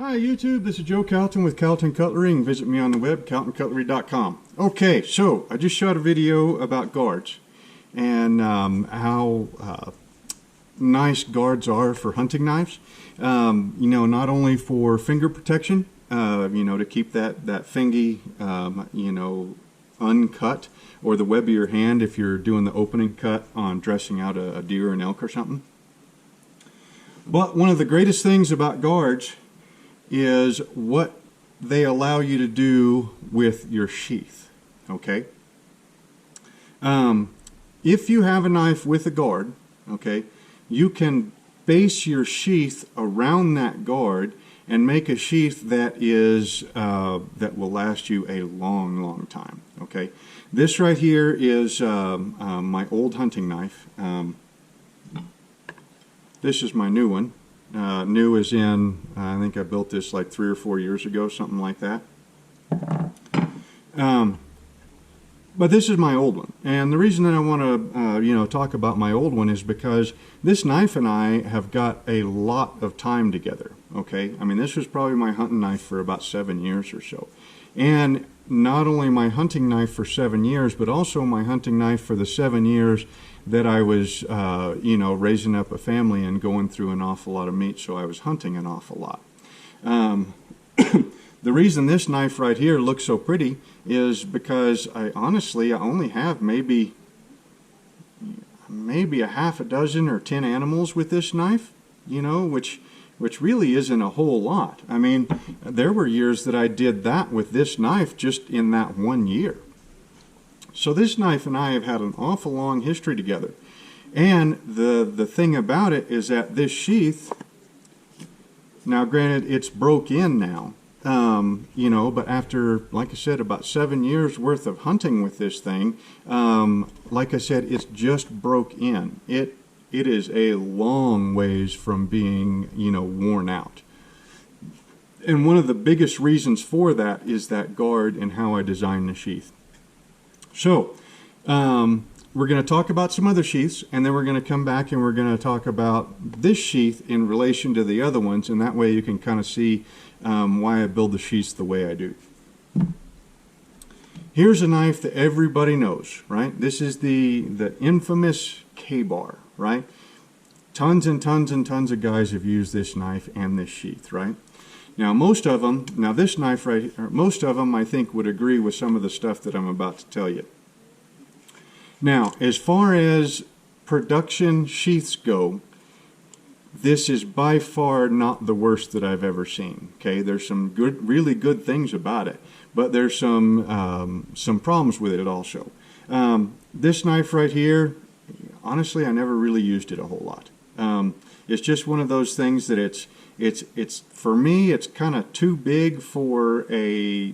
Hi YouTube, this is Joe Calton with Calton Cutlery, and visit me on the web, caltoncutlery.com. Okay, so I just shot a video about guards and how nice guards are for hunting knives. Not only for finger protection, to keep that fingy, uncut, or the web of your hand if you're doing the opening cut on dressing out a deer or an elk or something. But one of the greatest things about guards is what they allow you to do with your sheath, okay? If you have a knife with a guard, okay, you can base your sheath around that guard and make a sheath that is that will last you a long, long time, okay? This right here is my old hunting knife. This is my new one. New as in, I think I built this like 3 or 4 years ago, something like that. But this is my old one. And the reason that I want to, talk about my old one is because this knife and I have got a lot of time together, okay? I mean, this was probably my hunting knife for about 7 years or so. And not only my hunting knife for 7 years, but also my hunting knife for the 7 years that I was, raising up a family and going through an awful lot of meat, so I was hunting an awful lot. The reason this knife right here looks so pretty is because I only have maybe a half a dozen or 10 animals with this knife, which really isn't a whole lot. I mean, there were years that I did that with this knife just in that 1 year. So this knife and I have had an awful long history together. And the thing about it is that this sheath, now granted it's broke in now, but after, like I said, about 7 years worth of hunting with this thing, like I said, it's just broke in. It is a long ways from being, worn out. And one of the biggest reasons for that is that guard and how I designed the sheath. So, we're going to talk about some other sheaths, and then we're going to come back and we're going to talk about this sheath in relation to the other ones, and that way you can kind of see why I build the sheaths the way I do. Here's a knife that everybody knows, right? This is the infamous K-bar, right? Tons and tons and tons of guys have used this knife and this sheath, right? Now, most of them, this knife right here, most of them I think would agree with some of the stuff that I'm about to tell you. Now, as far as production sheaths go, this is by far not the worst that I've ever seen. Okay, there's some really good things about it, but there's some problems with it also. This knife right here, honestly, I never really used it a whole lot. It's just one of those things that it's for me, it's kind of too big for a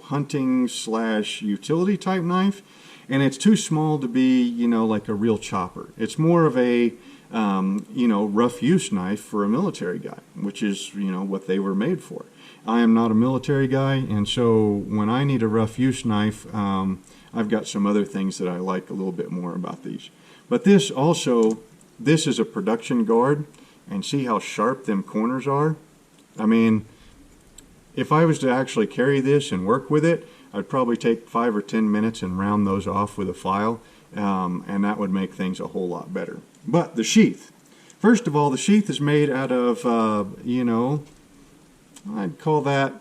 hunting / utility type knife, and it's too small to be like a real chopper. It's more of a rough use knife for a military guy, which is what they were made for. I am not a military guy, and so when I need a rough use knife, I've got some other things that I like a little bit more about these. But this is a production guard, and see how sharp them corners are? I mean, if I was to actually carry this and work with it, I'd probably take 5 or 10 minutes and round those off with a file, and that would make things a whole lot better. But the sheath. First of all, the sheath is made out of, I'd call that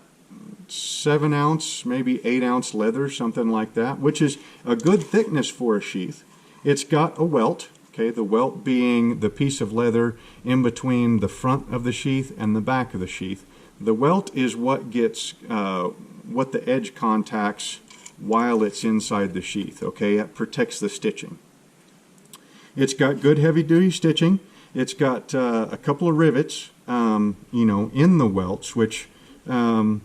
7 ounce, maybe 8 ounce leather, something like that, which is a good thickness for a sheath. It's got a welt. Okay, the welt being the piece of leather in between the front of the sheath and the back of the sheath. The welt is what gets, what the edge contacts while it's inside the sheath. Okay, it protects the stitching. It's got good heavy-duty stitching. It's got a couple of rivets, in the welts, which I'm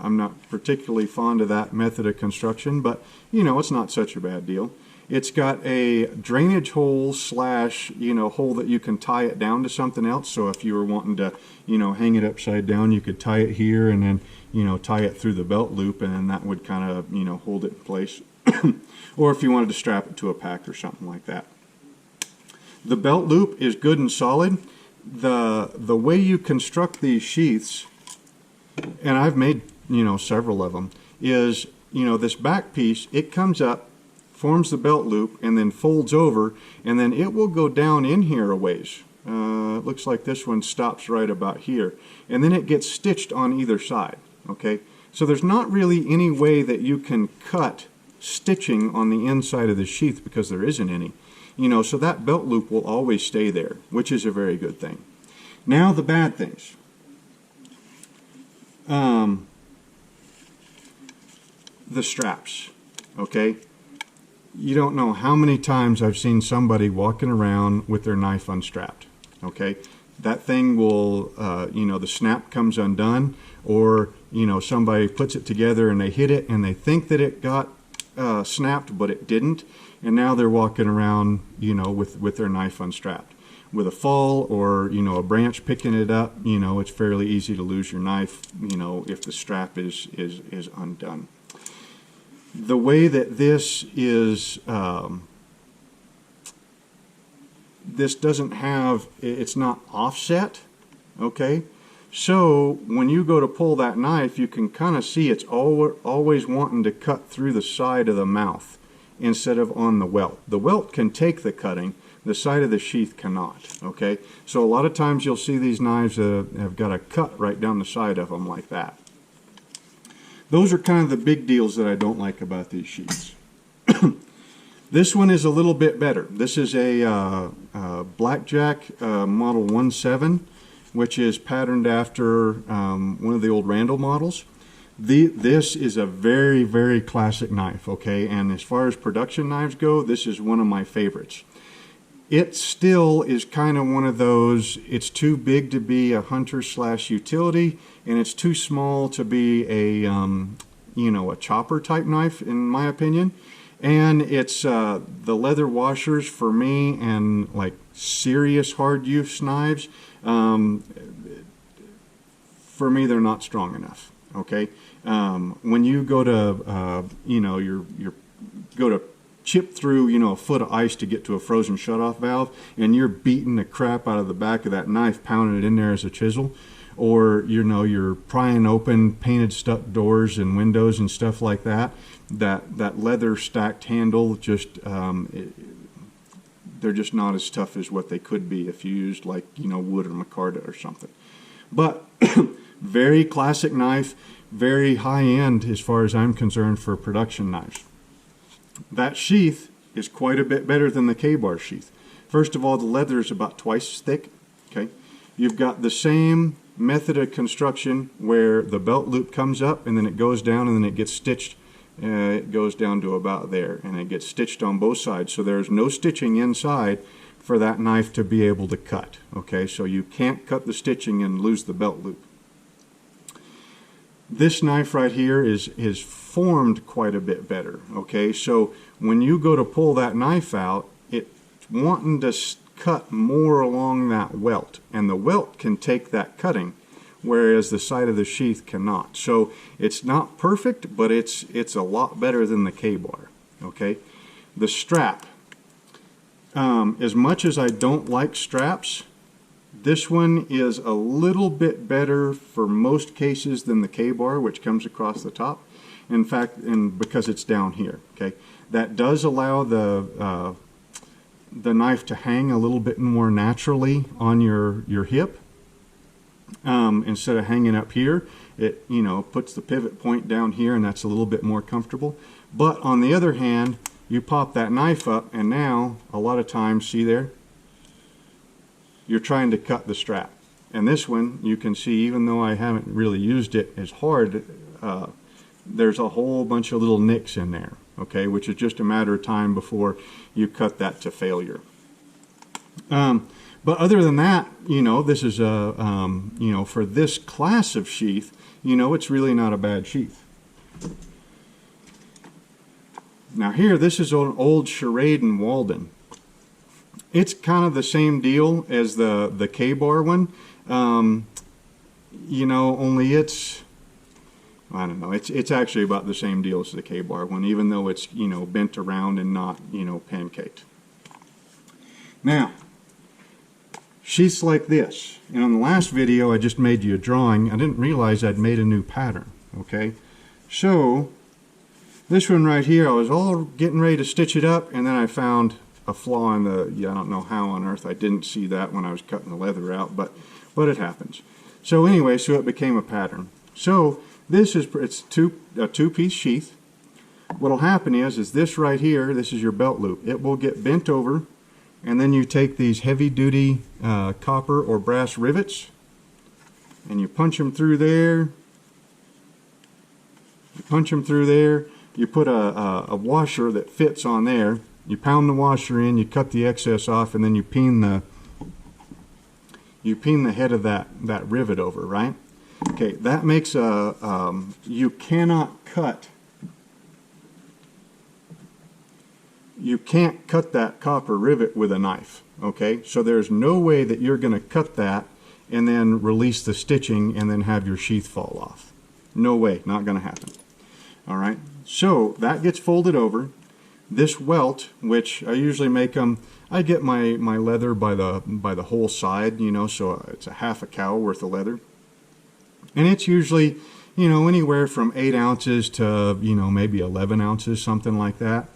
not particularly fond of that method of construction, but it's not such a bad deal. It's got a drainage hole / hole that you can tie it down to something else. So if you were wanting to, hang it upside down, you could tie it here and then, tie it through the belt loop, and then that would kind of, hold it in place. Or if you wanted to strap it to a pack or something like that. The belt loop is good and solid. the way you construct these sheaths, and I've made, you know, several of them, is, you know, this back piece, it comes up, forms the belt loop, and then folds over, and then it will go down in here a ways. It looks like this one stops right about here, and then it gets stitched on either side. Okay, so there's not really any way that you can cut stitching on the inside of the sheath because there isn't any. You know, so that belt loop will always stay there, which is a very good thing. Now the bad things. The straps, okay? You don't know how many times I've seen somebody walking around with their knife unstrapped, okay? That thing will, you know, the snap comes undone, or, you know, somebody puts it together and they hit it and they think that it got snapped, but it didn't, and now they're walking around, you know, with their knife unstrapped. With a fall or, you know, a branch picking it up, you know, it's fairly easy to lose your knife, you know, if the strap is undone. The way that this is, this doesn't have, it's not offset, okay? So when you go to pull that knife, you can kind of see it's always wanting to cut through the side of the mouth instead of on the welt. The welt can take the cutting, the side of the sheath cannot, okay? So a lot of times you'll see these knives have got a cut right down the side of them like that. Those are kind of the big deals that I don't like about these sheaths. This one is a little bit better. This is a Blackjack Model 17, which is patterned after one of the old Randall models. This is a very, very classic knife, okay? And as far as production knives go, this is one of my favorites. It still is kind of one of those, it's too big to be a hunter slash utility, and it's too small to be a, you know, a chopper type knife, in my opinion. And it's the leather washers for me and like serious hard use knives, for me, they're not strong enough, okay? When you go to, you know, you go to chip through, you know, a foot of ice to get to a frozen shutoff valve, and you're beating the crap out of the back of that knife, pounding it in there as a chisel, or, you know, you're prying open painted stuck doors and windows and stuff like that, that leather stacked handle just, they're just not as tough as what they could be if you used, like, you know, wood or micarta or something. But very classic knife, very high end as far as I'm concerned for production knives. That sheath is quite a bit better than the K-bar sheath. First of all, the leather is about twice as thick, okay? You've got the same method of construction where the belt loop comes up and then it goes down and then it gets stitched. It goes down to about there and it gets stitched on both sides. So there's no stitching inside for that knife to be able to cut, okay? So you can't cut the stitching and lose the belt loop. This knife right here is formed quite a bit better, okay? So when you go to pull that knife out, it's wanting to cut more along that welt, and the welt can take that cutting, whereas the side of the sheath cannot. So it's not perfect, but it's a lot better than the K-bar, okay? The strap, as much as I don't like straps, this one is a little bit better for most cases than the K-bar, which comes across the top. In fact, and because it's down here, okay, that does allow the knife to hang a little bit more naturally on your hip instead of hanging up here. It, you know, puts the pivot point down here, and that's a little bit more comfortable. But on the other hand, you pop that knife up, and now a lot of times, see there, you're trying to cut the strap. And this one, you can see, even though I haven't really used it as hard, there's a whole bunch of little nicks in there, okay, which is just a matter of time before you cut that to failure. But other than that, you know, this is a, you know, for this class of sheath, you know, it's really not a bad sheath. Now here, this is an old Charade and Walden. It's kind of the same deal as the K-bar one, you know, only it's, I don't know, it's actually about the same deal as the K-bar one, even though it's, you know, bent around and not, you know, pancaked. Now, sheaths like this. And on the last video, I just made you a drawing. I didn't realize I'd made a new pattern, okay? So this one right here, I was all getting ready to stitch it up, and then I found a flaw in the, I don't know how on earth I didn't see that when I was cutting the leather out, but it happens. So anyway, so it became a pattern. So this is, it's a two-piece sheath. What'll happen is this right here, this is your belt loop. It will get bent over, and then you take these heavy-duty copper or brass rivets, and you punch them through there. You punch them through there. You put a washer that fits on there. You pound the washer in. You cut the excess off, and then you peen the head of that rivet over, right? Okay, that makes you cannot cut. You can't cut that copper rivet with a knife, okay? So there's no way that you're going to cut that and then release the stitching and then have your sheath fall off. No way, not going to happen. All right, so that gets folded over. This welt, which I usually make them, I get my leather by the whole side, you know, so it's a half a cow worth of leather. And it's usually, you know, anywhere from 8 ounces to, you know, maybe 11 ounces, something like that.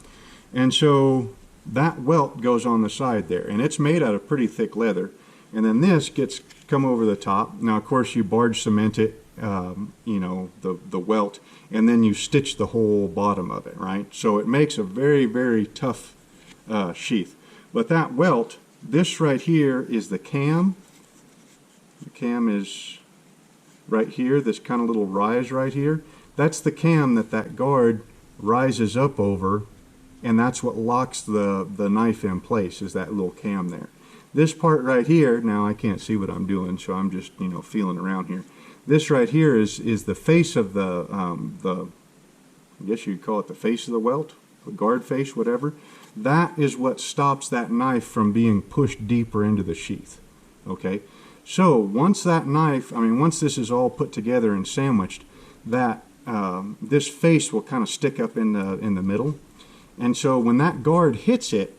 And so that welt goes on the side there, and it's made out of pretty thick leather. And then this gets come over the top. Now, of course, you barge cement it, you know, the welt, and then you stitch the whole bottom of it, right? So it makes a very, very tough sheath. But that welt, this right here is the cam. The cam is right here, this kind of little rise right here. That's the cam that guard rises up over, and that's what locks the knife in place, is that little cam there. This part right here, now I can't see what I'm doing, so I'm just, you know, feeling around here. This right here is the face of the I guess you'd call it the face of the welt, the guard face, whatever. That is what stops that knife from being pushed deeper into the sheath, okay? So once that knife, I mean, once this is all put together and sandwiched, that this face will kind of stick up in the middle. And so when that guard hits it,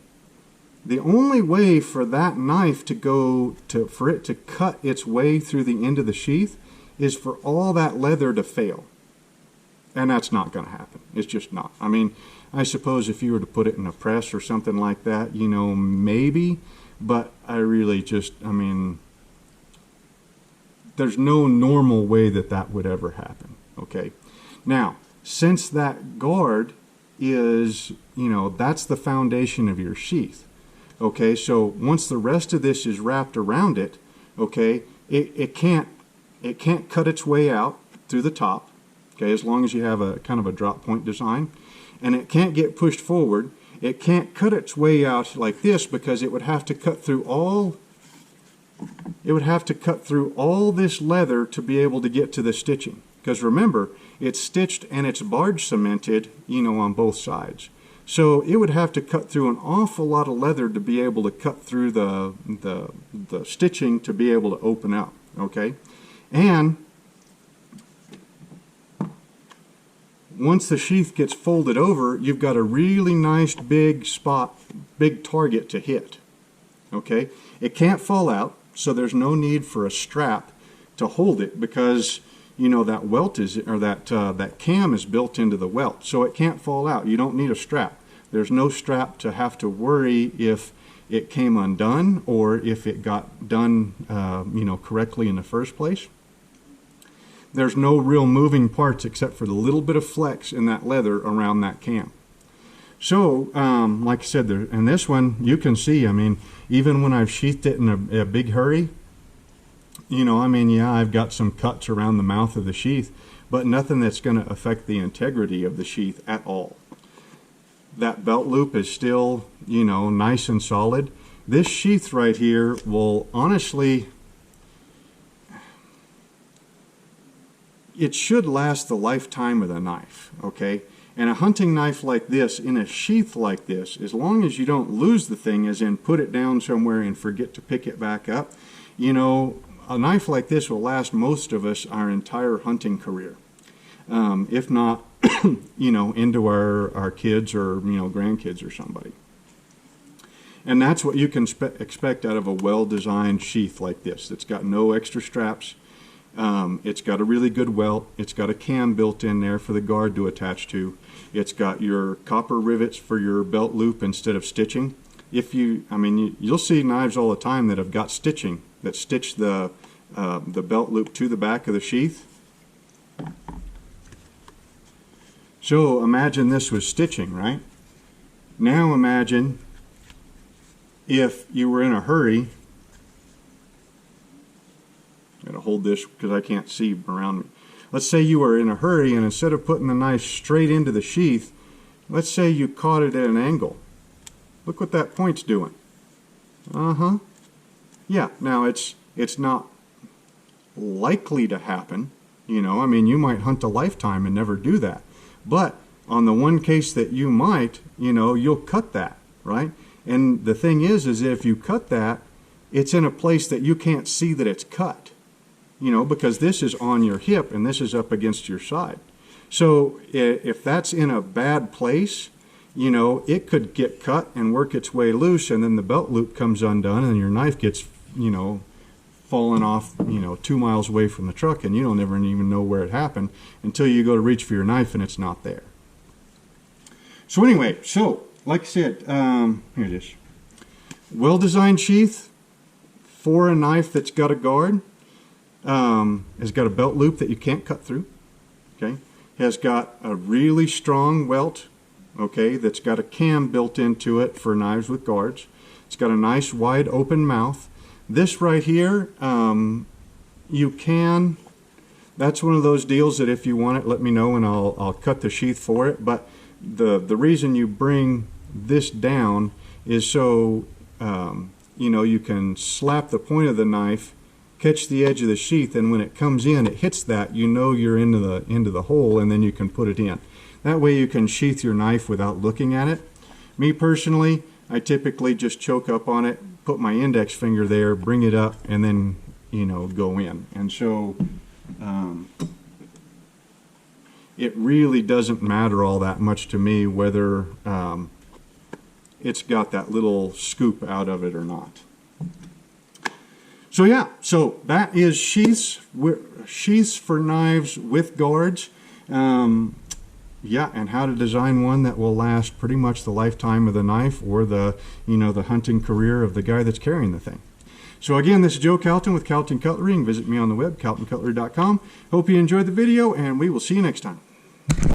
the only way for that knife to go to, for it to cut its way through the end of the sheath, is for all that leather to fail. And that's not going to happen. It's just not. I mean, I suppose if you were to put it in a press or something like that, you know, maybe, but I really just, I mean, there's no normal way that would ever happen, okay? Now, since that guard is, you know, that's the foundation of your sheath. Okay, so once the rest of this is wrapped around it, okay, it can't cut its way out through the top, okay, as long as you have a kind of a drop point design, and it can't get pushed forward. It can't cut its way out like this, because it would have to cut through all this leather to be able to get to the stitching. Because remember, it's stitched and it's barge cemented, you know, on both sides. So it would have to cut through an awful lot of leather to be able to cut through the stitching to be able to open up, okay? And once the sheath gets folded over, you've got a really nice big spot, big target to hit, okay? It can't fall out, so there's no need for a strap to hold it, because you know that welt is, or that cam is built into the welt, so it can't fall out. You don't need a strap. There's no strap to have to worry if it came undone or if it got done, you know, correctly in the first place. There's no real moving parts except for the little bit of flex in that leather around that cam. So, like I said, in this one, you can see, I mean, even when I've sheathed it in a big hurry, you know, I mean, yeah, I've got some cuts around the mouth of the sheath, but nothing that's going to affect the integrity of the sheath at all. That belt loop is still, you know, nice and solid. This sheath right here will honestly, it should last the lifetime of the knife, okay? And a hunting knife like this, in a sheath like this, as long as you don't lose the thing, as in put it down somewhere and forget to pick it back up, you know, a knife like this will last most of us our entire hunting career. If not, you know, into our kids or, you know, grandkids or somebody. And that's what you can expect out of a well-designed sheath like this. It's got no extra straps. It's got a really good welt. It's got a cam built in there for the guard to attach to. It's got your copper rivets for your belt loop instead of stitching. You'll see knives all the time that have got stitching, that stitch the belt loop to the back of the sheath. So imagine this was stitching, right? Now imagine if you were in a hurry. I'm going to hold this because I can't see around me. Let's say you were in a hurry, and instead of putting the knife straight into the sheath, let's say you caught it at an angle. Look what that point's doing. Yeah, now it's not likely to happen. You might hunt a lifetime and never do that. But on the one case that you might, you'll cut that, right? And the thing is if you cut that, it's in a place that you can't see that it's cut. Because this is on your hip and this is up against your side. So if that's in a bad place, it could get cut and work its way loose, and then the belt loop comes undone and your knife gets, falling off, 2 miles away from the truck, and you'll never even know where it happened until you go to reach for your knife and it's not there. So anyway, like I said, here it is. Well-designed sheath for a knife that's got a guard. Has got a belt loop that you can't cut through. Okay, has got a really strong welt. Okay, that's got a cam built into it for knives with guards. It's got a nice wide open mouth. This right here, that's one of those deals that if you want it, let me know and I'll cut the sheath for it. But the reason you bring this down is so you can slap the point of the knife, catch the edge of the sheath, and when it comes in, it hits that, you're into the hole, and then you can put it in. That way you can sheath your knife without looking at it. Me personally, I typically just choke up on it, put my index finger there, bring it up, and then go in. And so it really doesn't matter all that much to me whether it's got that little scoop out of it or not. So yeah, so that is sheaths for knives with guards. Yeah, and how to design one that will last pretty much the lifetime of the knife or the hunting career of the guy that's carrying the thing. So again, this is Joe Calton with Calton Cutlery, and visit me on the web, caltoncutlery.com. Hope you enjoyed the video, and we will see you next time.